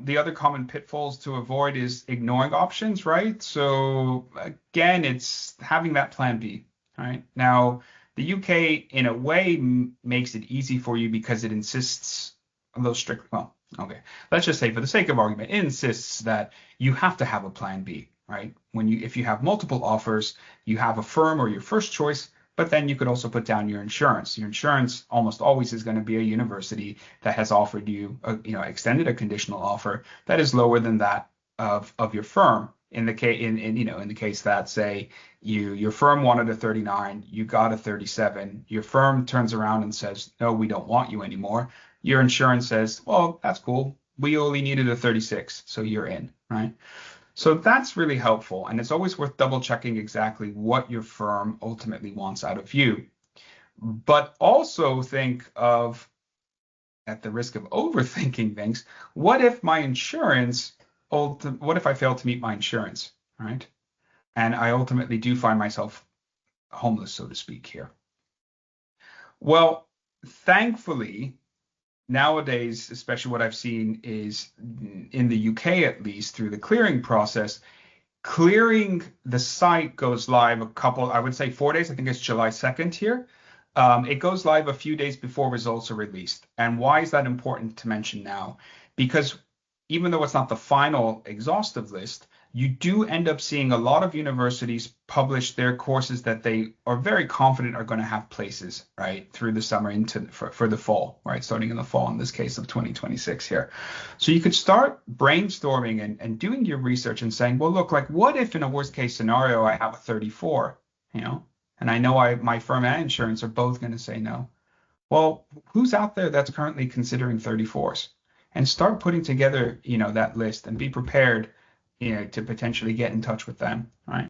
The other common pitfalls to avoid is ignoring options, right? So again, it's having that plan B, right? Now, the UK in a way makes it easy for you because it insists on those strict, well, okay, let's just say for the sake of argument, it insists that you have to have a plan B, right? If you have multiple offers, you have a firm or your first choice, but then you could also put down your insurance. Your insurance almost always is going to be a university that has offered you, extended a conditional offer that is lower than that of your firm. In the case, in the case that say your firm wanted a 39, you got a 37. Your firm turns around and says, no, we don't want you anymore. Your insurance says, well, that's cool. We only needed a 36, so you're in, right? So that's really helpful, and it's always worth double checking exactly what your firm ultimately wants out of you. But also think of, at the risk of overthinking things, what if I fail to meet my insurance, right? And I ultimately do find myself homeless, so to speak, here. Well, thankfully, nowadays, especially what I've seen is in the UK, at least through the clearing process, clearing the site goes live I would say 4 days. I think it's July 2nd here. It goes live a few days before results are released. And why is that important to mention now? Because even though it's not the final exhaustive list, you do end up seeing a lot of universities publish their courses that they are very confident are going to have places, right, through the summer for the fall, right, starting in the fall, in this case of 2026 here. So you could start brainstorming and doing your research and saying, well, look, like, what if in a worst case scenario I have a 34, and I know my firm and insurance are both going to say no. Well, who's out there that's currently considering 34s? And start putting together, that list and be prepared, to potentially get in touch with them, right?